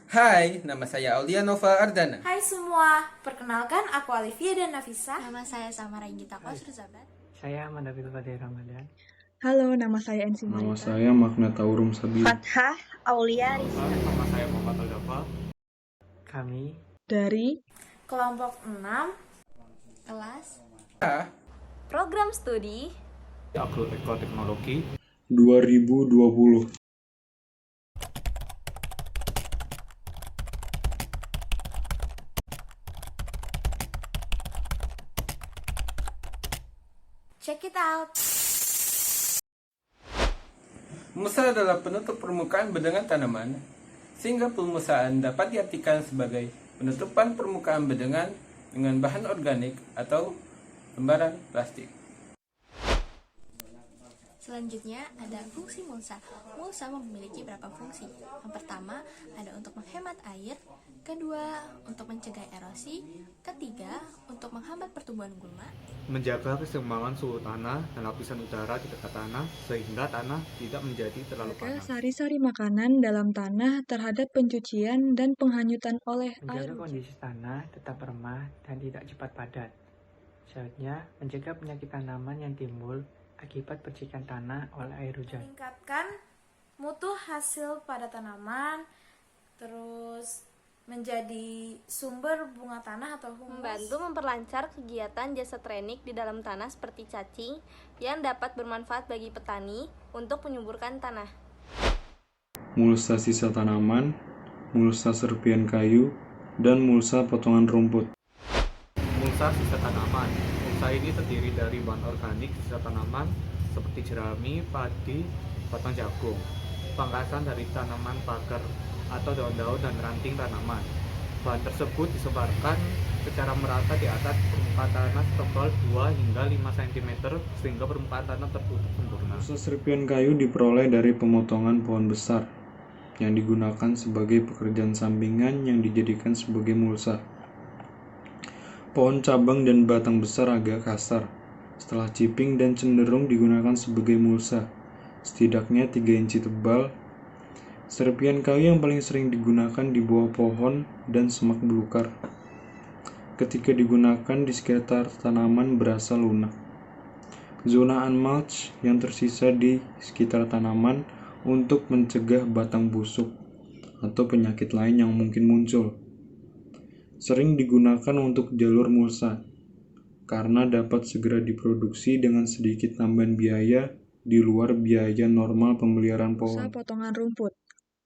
Hai, nama saya Aulia Nova Ardana. Hai semua, perkenalkan aku Alivia dan Nafisa. Nama saya Samara Inggita Kosruzabat. Saya Mandabil Fadil Ramadan. Halo, nama saya Ensi Nama Marita. saya Magna Taurum Sabili. Fathah Aulia Rizka. Nama saya Muhammad Aldafa. Kami Dari Kelompok 6 Kelas Program Studi Agroekoteknologi 2020. Check it out. Mulsa adalah penutup permukaan bedengan tanaman, sehingga permusaan dapat diartikan sebagai penutupan permukaan bedengan dengan bahan organik atau lembaran plastik. Selanjutnya ada fungsi mulsa. Mulsa memiliki beberapa fungsi. Yang pertama ada untuk menghemat air, kedua untuk mencegah erosi, ketiga untuk menghambat pertumbuhan gulma, menjaga keseimbangan suhu tanah dan lapisan udara di dekat tanah sehingga tanah tidak menjadi terlalu menjaga panas. sari-sari makanan dalam tanah terhadap pencucian dan penghanyutan oleh air Menjaga hujan. kondisi tanah tetap remah dan tidak cepat padat. Selanjutnya, mencegah penyakit tanaman yang timbul akibat percikan tanah oleh air hujan. Meningkatkan mutu hasil pada tanaman, terus menjadi sumber bunga tanah atau humus. Membantu memperlancar kegiatan jasa trenik di dalam tanah seperti cacing yang dapat bermanfaat bagi petani untuk menyuburkan tanah. Mulsa sisa tanaman, mulsa serpian kayu, dan mulsa potongan rumput. Mulsa sisa tanaman. Mulsa ini terdiri dari bahan organik sisa tanaman seperti jerami, padi, batang jagung, pangkasan dari tanaman pagar atau daun-daun dan ranting tanaman. Bahan tersebut disebarkan secara merata di atas permukaan tanah setebal 2 hingga 5 cm sehingga permukaan tanah tertutup sempurna. Mulsa serpian kayu diperoleh dari pemotongan pohon besar yang digunakan sebagai pekerjaan sampingan yang dijadikan sebagai mulsa. Pohon cabang dan batang besar agak kasar, setelah ciping dan cenderung digunakan sebagai mulsa, setidaknya 3 inci tebal. Serpian kayu yang paling sering digunakan di bawah pohon dan semak belukar. Ketika digunakan di sekitar tanaman berasa lunak. Zona unmulch yang tersisa di sekitar tanaman untuk mencegah batang busuk atau penyakit lain yang mungkin muncul. Sering digunakan untuk jalur mulsa, karena dapat segera diproduksi dengan sedikit tambahan biaya di luar biaya normal pemeliharaan Mulsa pohon. potongan rumput.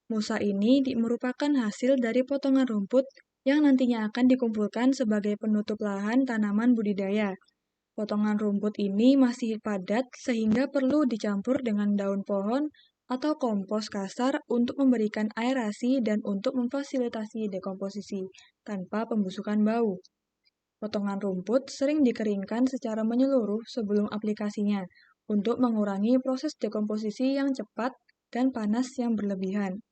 Mulsa ini merupakan hasil dari potongan rumput yang nantinya akan dikumpulkan sebagai penutup lahan tanaman budidaya. Potongan rumput ini masih padat sehingga perlu dicampur dengan daun pohon atau kompos kasar untuk memberikan aerasi dan untuk memfasilitasi dekomposisi tanpa pembusukan bau. Potongan rumput sering dikeringkan secara menyeluruh sebelum aplikasinya untuk mengurangi proses dekomposisi yang cepat dan panas yang berlebihan.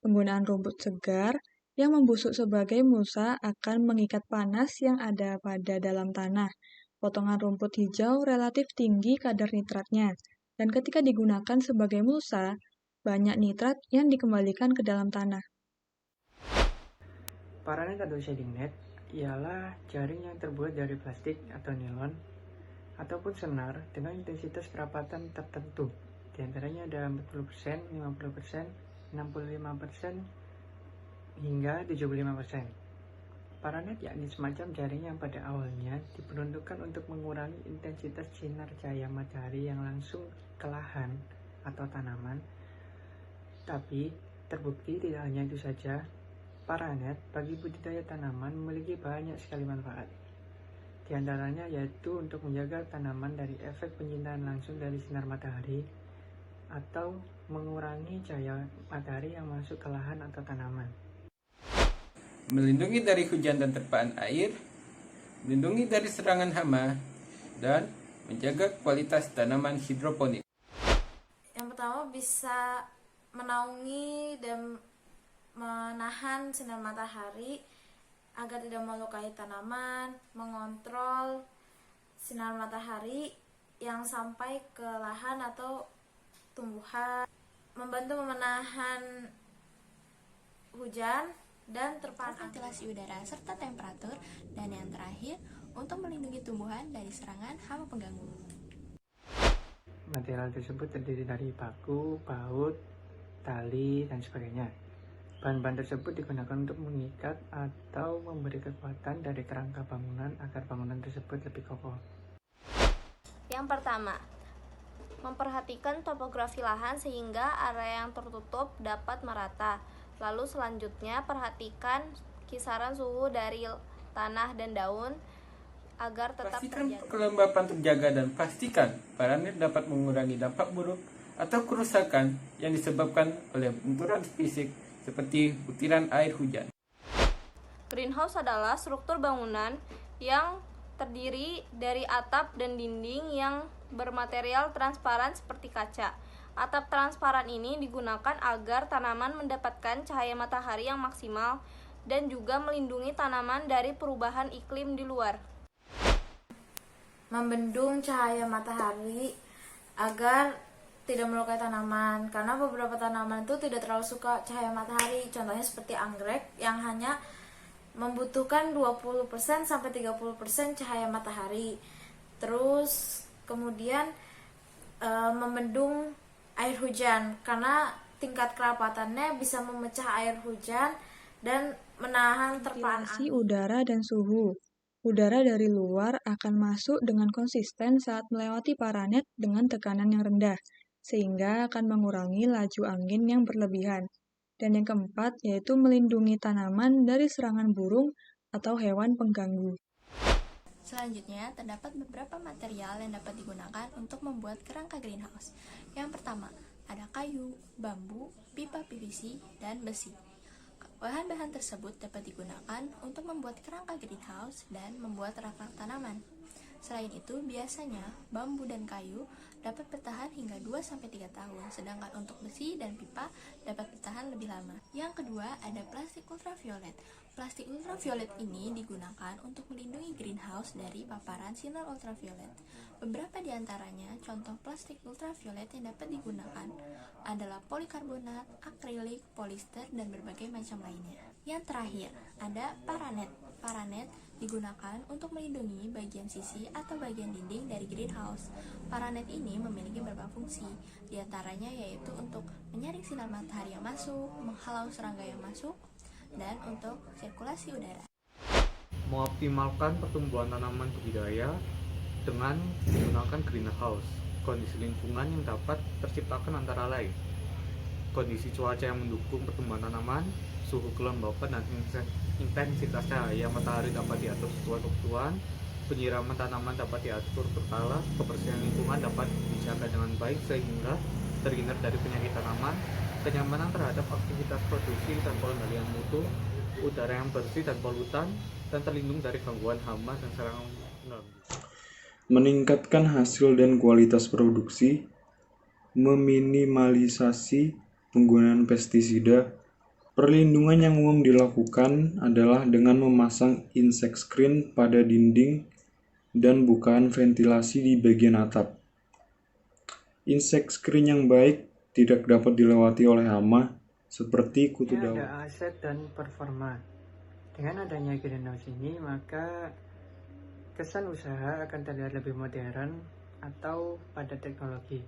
Penggunaan rumput segar yang membusuk sebagai mulsa akan mengikat panas yang ada pada dalam tanah. Potongan rumput hijau relatif tinggi kadar nitratnya, dan ketika digunakan sebagai mulsa, banyak nitrat yang dikembalikan ke dalam tanah. Paranet atau shading net ialah jaring yang terbuat dari plastik atau nilon ataupun senar dengan intensitas kerapatan tertentu. Di antaranya ada 40%, 50%, 65%, hingga 75%. Paranet yakni semacam jaring yang pada awalnya diperuntukkan untuk mengurangi intensitas sinar cahaya matahari yang langsung ke lahan atau tanaman. Tapi terbukti tidak hanya itu saja, paranet bagi budidaya tanaman memiliki banyak sekali manfaat. Di antaranya yaitu untuk menjaga tanaman dari efek penyintaran langsung dari sinar matahari atau mengurangi cahaya matahari yang masuk ke lahan atau tanaman. Melindungi dari hujan dan terpaan air, melindungi dari serangan hama, dan menjaga kualitas tanaman hidroponik. Yang pertama bisa menaungi dan menahan sinar matahari agar tidak melukai tanaman, mengontrol sinar matahari yang sampai ke lahan atau tumbuhan, membantu menahan hujan dan terpaan angin. ventilasi udara serta temperatur, dan yang terakhir untuk melindungi tumbuhan dari serangan hama pengganggu. Material tersebut terdiri dari paku, baut, tali, dan sebagainya. Bahan-bahan tersebut digunakan untuk mengikat atau memberi kekuatan dari kerangka bangunan agar bangunan tersebut lebih kokoh. Yang pertama, memperhatikan topografi lahan sehingga area yang tertutup dapat merata. Lalu selanjutnya, perhatikan kisaran suhu dari tanah dan daun agar tetap Pastikan terjaga. kelembapan terjaga dan pastikan paranet dapat mengurangi dampak buruk atau kerusakan yang disebabkan oleh benturan fisik seperti butiran air hujan. Greenhouse adalah struktur bangunan yang terdiri dari atap dan dinding yang bermaterial transparan seperti kaca. Atap transparan ini digunakan agar tanaman mendapatkan cahaya matahari yang maksimal dan juga melindungi tanaman dari perubahan iklim di luar. Membendung cahaya matahari agar tidak melukai tanaman, karena beberapa tanaman itu tidak terlalu suka cahaya matahari. Contohnya seperti anggrek yang hanya membutuhkan 20% sampai 30% cahaya matahari. Terus kemudian membendung air hujan, karena tingkat kerapatannya bisa memecah air hujan dan menahan terpaan Ventilasi angin. udara dan suhu. Udara dari luar akan masuk dengan konsisten saat melewati paranet dengan tekanan yang rendah, sehingga akan mengurangi laju angin yang berlebihan. Dan yang keempat yaitu melindungi tanaman dari serangan burung atau hewan pengganggu. Selanjutnya, terdapat beberapa material yang dapat digunakan untuk membuat kerangka greenhouse. Yang pertama, ada kayu, bambu, pipa PVC, dan besi. Bahan-bahan tersebut dapat digunakan untuk membuat kerangka greenhouse dan membuat rak-rak tanaman. Selain itu, biasanya bambu dan kayu dapat bertahan hingga 2-3 tahun, sedangkan untuk besi dan pipa dapat bertahan lebih lama. Yang kedua, ada plastik ultraviolet. Plastik ultraviolet ini digunakan untuk melindungi greenhouse dari paparan sinar ultraviolet. Beberapa di antaranya contoh plastik ultraviolet yang dapat digunakan adalah polikarbonat, akrilik, polister, dan berbagai macam lainnya. Yang terakhir, ada paranet. Paranet digunakan untuk melindungi bagian sisi atau bagian dinding dari greenhouse. Paranet ini memiliki beberapa fungsi, di antaranya yaitu untuk menyaring sinar matahari yang masuk, menghalau serangga yang masuk, dan untuk sirkulasi udara. Mengoptimalkan pertumbuhan tanaman budidaya dengan menggunakan greenhouse. Kondisi lingkungan yang dapat terciptakan antara lain kondisi cuaca yang mendukung pertumbuhan tanaman, suhu kelembapan dan intensitas cahaya matahari dapat diatur sesuai kebutuhan, penyiraman tanaman dapat diatur berkala, kebersihan lingkungan dapat dijaga dengan baik sehingga terhindar dari penyakit tanaman, kenyamanan terhadap aktivitas produksi dan pengendalian mutu, udara yang bersih dan polutan, dan terlindung dari gangguan hama dan serangan pengganggu. Meningkatkan hasil dan kualitas produksi, meminimalisasi penggunaan pestisida. Perlindungan yang umum dilakukan adalah dengan memasang insect screen pada dinding dan bukaan ventilasi di bagian atap. Insect screen yang baik tidak dapat dilewati oleh hama seperti kutu daun. Ada aset dan performa. Dengan adanya greenhouse ini, maka kesan usaha akan terlihat lebih modern atau pada teknologi.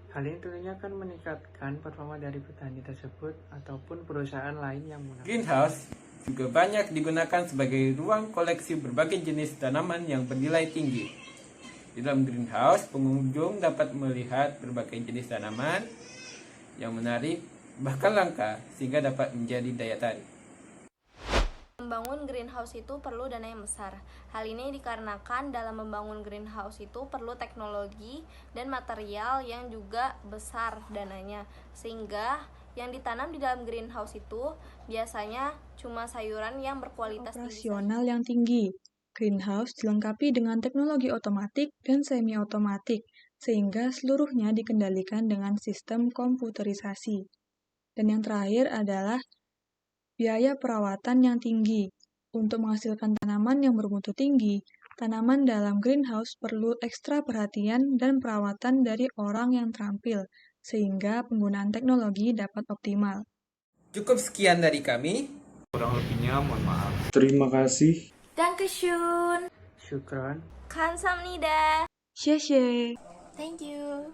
Hal ini tentunya akan meningkatkan performa dari petani tersebut ataupun perusahaan lain yang menggunakan. Greenhouse juga banyak digunakan sebagai ruang koleksi berbagai jenis tanaman yang bernilai tinggi. Di dalam greenhouse, pengunjung dapat melihat berbagai jenis tanaman yang menarik, bahkan langka, sehingga dapat menjadi daya tarik. Membangun greenhouse itu perlu dana yang besar. Hal ini dikarenakan dalam membangun greenhouse itu perlu teknologi dan material yang juga besar dananya. Sehingga yang ditanam di dalam greenhouse itu biasanya cuma sayuran yang berkualitas tinggi. Operasional yang tinggi. Greenhouse dilengkapi dengan teknologi otomatik dan semi-otomatik, sehingga seluruhnya dikendalikan dengan sistem komputerisasi. Dan yang terakhir adalah biaya perawatan yang tinggi. Untuk menghasilkan tanaman yang bermutu tinggi, tanaman dalam greenhouse perlu ekstra perhatian dan perawatan dari orang yang terampil, sehingga penggunaan teknologi dapat optimal. Cukup sekian dari kami. Kurang lebihnya mohon maaf. Terima kasih. Dankeschön. Syukron. Kamsahamnida. Xie xie. Thank you.